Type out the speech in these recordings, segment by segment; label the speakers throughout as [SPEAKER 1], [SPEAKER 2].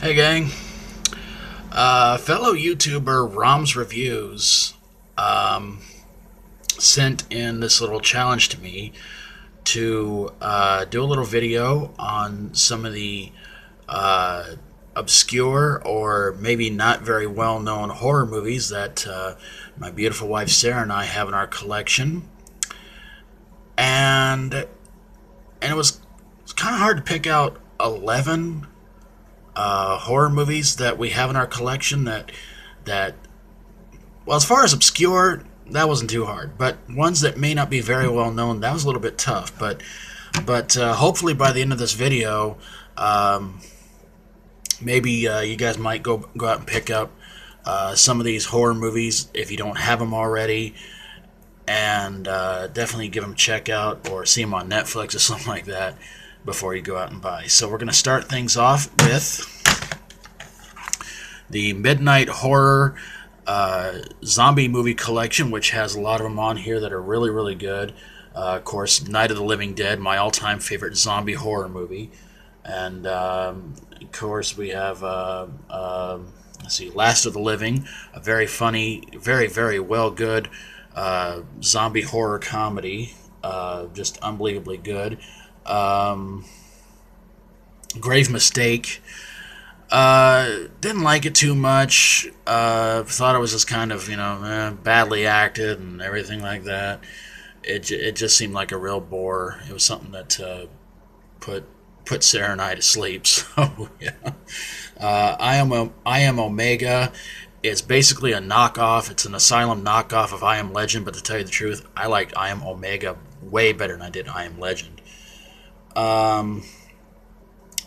[SPEAKER 1] Hey gang, fellow YouTuber ROMSreviews sent in this little challenge to me to do a little video on some of the obscure or maybe not very well known horror movies that my beautiful wife Sarah and I have in our collection. And it was kind of hard to pick out 11 horror movies that we have in our collection that well, as far as obscure, that wasn't too hard, but ones that may not be very well known, that was a little bit tough. But hopefully by the end of this video, maybe you guys might go out and pick up some of these horror movies if you don't have them already, and definitely give them a check out or see them on Netflix or something like that before you go out and buy. So we're going to start things off with the Midnight Horror zombie movie collection, which has a lot of them on here that are really, really good. Of course, Night of the Living Dead, my all-time favorite zombie horror movie. And, of course, we have, let's see, Last of the Living, a very funny, very, very well good zombie horror comedy. Just unbelievably good. Grave Mistake. Didn't like it too much. Thought it was just kind of, badly acted and everything like that. It just seemed like a real bore. It was something that put Sarah and I to sleep. So yeah. I Am Omega is basically a knockoff. It's an Asylum knockoff of I Am Legend. But to tell you the truth, I liked I Am Omega way better than I did I Am Legend.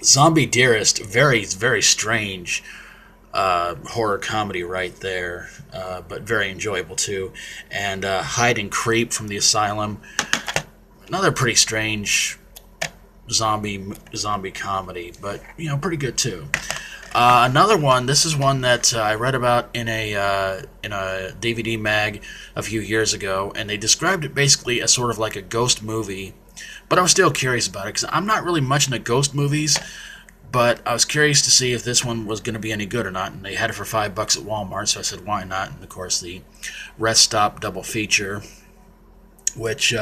[SPEAKER 1] Zombie Dearest, very, very strange horror comedy right there, but very enjoyable too. And Hide and Creep from the Asylum, another pretty strange zombie comedy, but pretty good too. Another one. This is one that I read about in a DVD mag a few years ago, and they described it basically as sort of like a ghost movie. But I was still curious about it because I'm not really much into ghost movies. But I was curious to see if this one was going to be any good or not, and they had it for $5 at Walmart, so I said, why not? And of course, the Rest Stop double feature, which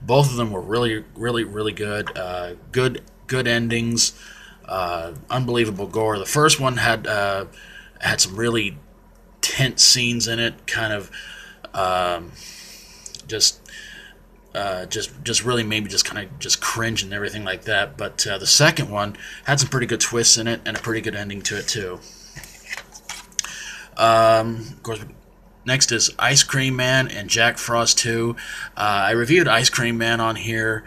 [SPEAKER 1] both of them were really, really, really good. Good endings. Unbelievable gore. The first one had some really tense scenes in it, kind of just really made me just kind of just cringe and everything like that. But the second one had some pretty good twists in it and a pretty good ending to it too. Of course, next is Ice Cream Man and Jack Frost 2. I reviewed Ice Cream Man on here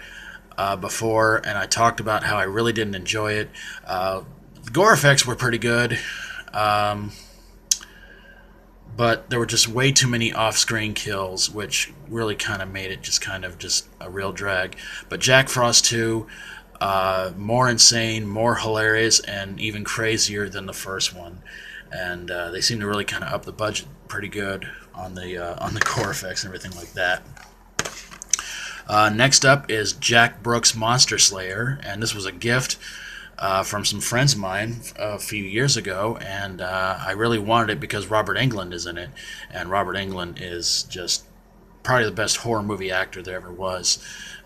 [SPEAKER 1] before, and I talked about how I really didn't enjoy it. The gore effects were pretty good. But there were just way too many off-screen kills, which really kind of made it just a real drag. But Jack Frost 2, more insane, more hilarious, and even crazier than the first one. And they seem to really kind of up the budget pretty good on the gore effects and everything like that. Next up is Jack Brooks Monster Slayer, and this was a gift from some friends of mine a few years ago, and I really wanted it because Robert Englund is in it, and Robert Englund is just probably the best horror movie actor there ever was.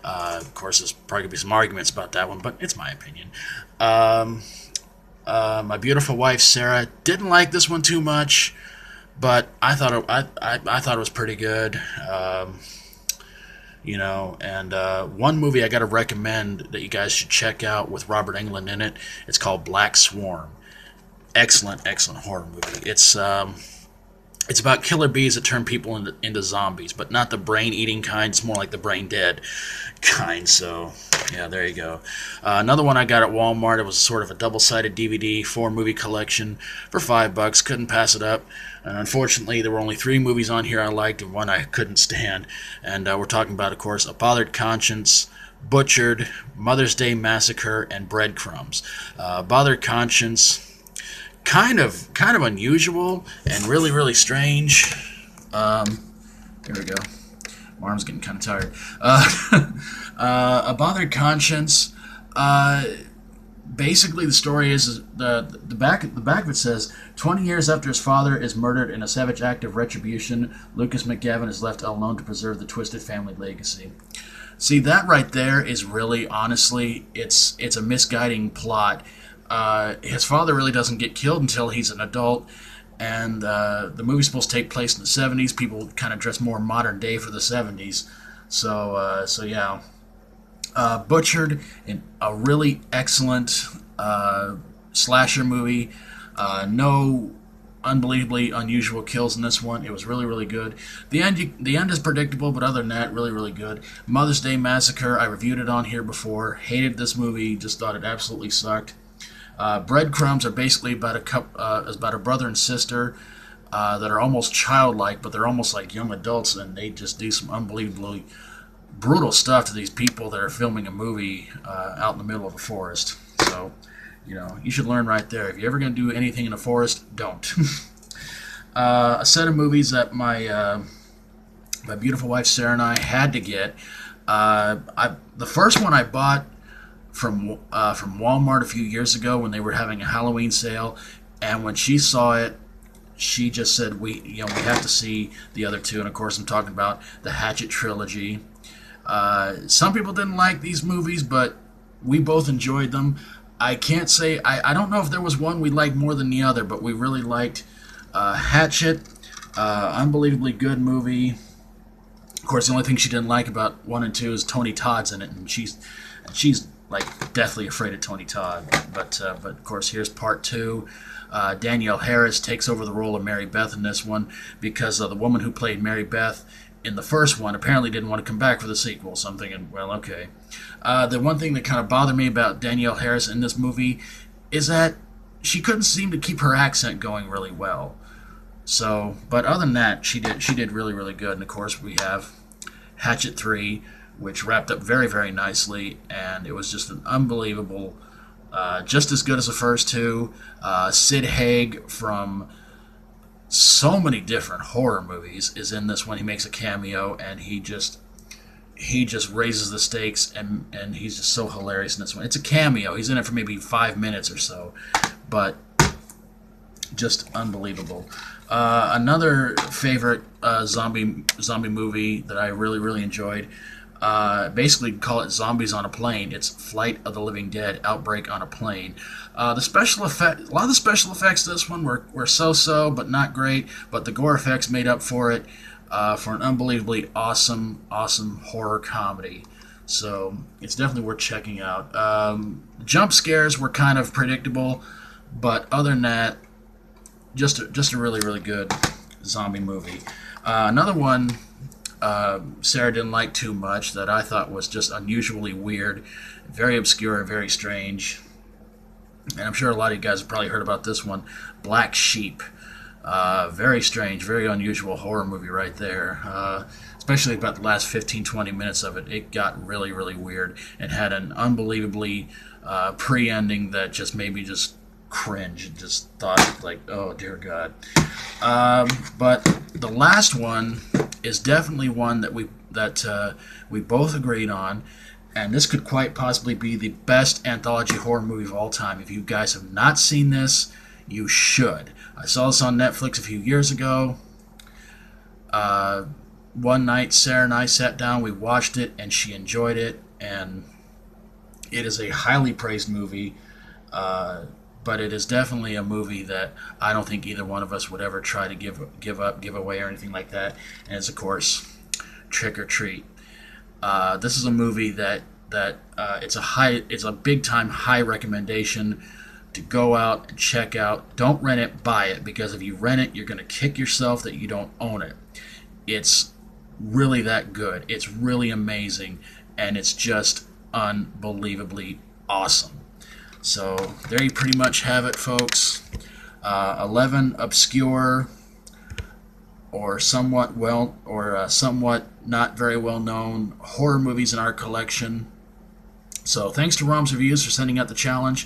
[SPEAKER 1] Of course, there's probably going to be some arguments about that one, but it's my opinion. My beautiful wife Sarah didn't like this one too much, but I thought it was pretty good. And one movie I got to recommend that you guys should check out with Robert Englund in it. It's called Black Swarm. Excellent horror movie. It's about killer bees that turn people into zombies, but not the brain-eating kind. It's more like the brain-dead kind. So, yeah, there you go. Another one I got at Walmart. It was sort of a double-sided DVD 4-movie collection for $5. Couldn't pass it up. And unfortunately, there were only 3 movies on here I liked and one I couldn't stand. And we're talking about, of course, A Bothered Conscience, Butchered, Mother's Day Massacre, and Breadcrumbs. Bothered Conscience, kind of unusual and really, really strange. Here we go. My arm's getting kind of tired. A Bothered Conscience. Basically, the story is the back of it says 20 years after his father is murdered in a savage act of retribution, Lucas McGavin is left alone to preserve the twisted family legacy. See, that right there is really, honestly, it's a misguiding plot. His father really doesn't get killed until he's an adult, and the movie's supposed to take place in the 70s. People kind of dress more modern day for the 70s. So yeah. Butchered in a really excellent slasher movie. No unbelievably unusual kills in this one. It was really, really good. The end is predictable, but other than that, really, really good. Mother's Day Massacre, I reviewed it on here before. Hated this movie. Just thought it absolutely sucked. Breadcrumbs are basically about a brother and sister that are almost childlike, but they're almost like young adults, and they just do some unbelievably brutal stuff to these people that are filming a movie out in the middle of a forest. So, you should learn right there. If you're ever going to do anything in a forest, don't. A set of movies that my beautiful wife Sarah and I had to get. The first one I bought from Walmart a few years ago when they were having a Halloween sale, and when she saw it, she just said we have to see the other two. And of course, I'm talking about the Hatchet trilogy. Some people didn't like these movies, but we both enjoyed them. I can't say, I don't know if there was one we liked more than the other, but we really liked Hatchet. Unbelievably good movie. Of course, the only thing she didn't like about 1 and 2 is Tony Todd's in it, and she's like deathly afraid of Tony Todd. But of course, here's part 2. Danielle Harris takes over the role of Mary Beth in this one because the woman who played Mary Beth in the first one apparently didn't want to come back for the sequel. So I'm thinking, well, okay. The one thing that kind of bothered me about Danielle Harris in this movie is that she couldn't seem to keep her accent going really well. So, but other than that, she did really, really good. And of course, we have Hatchet 3, which wrapped up very, very nicely, and it was just an unbelievable, just as good as the first two. Sid Haig from so many different horror movies is in this one. He makes a cameo, and he just raises the stakes, and he's just so hilarious in this one. It's a cameo. He's in it for maybe 5 minutes or so, but just unbelievable. Another favorite zombie movie that I really, really enjoyed. Basically, call it Zombies on a Plane. It's Flight of the Living Dead: Outbreak on a Plane. A lot of the special effects this one were so-so, but not great. But the gore effects made up for it for an unbelievably awesome horror comedy. So it's definitely worth checking out. Jump scares were kind of predictable, but other than that, just a really, really good zombie movie. Another one Sarah didn't like too much that I thought was just unusually weird, very obscure and very strange. And I'm sure a lot of you guys have probably heard about this one, Black Sheep. Very strange, very unusual horror movie right there. Especially about the last 15-20 minutes of it. It got really, really weird and had an unbelievably pre-ending that just made me just cringe and just thought like, oh dear God. But the last one is definitely one that we both agreed on, and this could quite possibly be the best anthology horror movie of all time. If you guys have not seen this, you should. I saw this on Netflix a few years ago. One night, Sarah and I sat down, we watched it, and she enjoyed it, and it is a highly praised movie. But it is definitely a movie that I don't think either one of us would ever try to give away, or anything like that. And it's, of course, Trick or Treat. This is a movie that it's a big time high recommendation to go out and check out. Don't rent it, buy it, because if you rent it, you're going to kick yourself that you don't own it. It's really that good. It's really amazing, and it's just unbelievably awesome. So there you pretty much have it, folks. 11 obscure or somewhat not very well known horror movies in our collection. So thanks to ROMSreviews for sending out the challenge.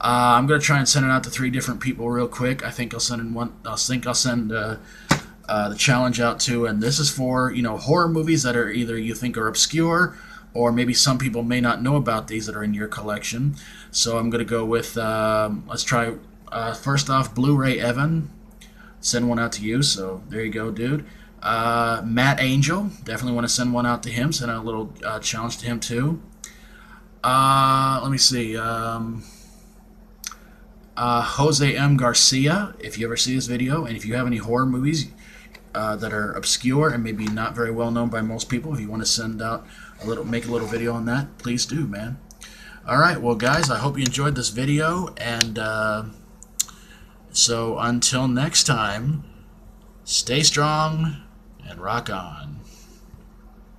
[SPEAKER 1] I'm gonna try and send it out to 3 different people real quick. I think I'll send the challenge out to, and this is for horror movies that are either you think are obscure or maybe some people may not know about these that are in your collection. So I'm going to go with, let's try, first off, Blu-ray Evan. Send one out to you, so there you go, dude. Matt Angel, definitely want to send one out to him. Send out a little challenge to him, too. Let me see. Jose M. Garcia, if you ever see this video, and if you have any horror movies that are obscure and maybe not very well known by most people, if you want to send out a little, make a little video on that, please do, man. Alright, well guys, I hope you enjoyed this video, and so until next time, stay strong and rock on.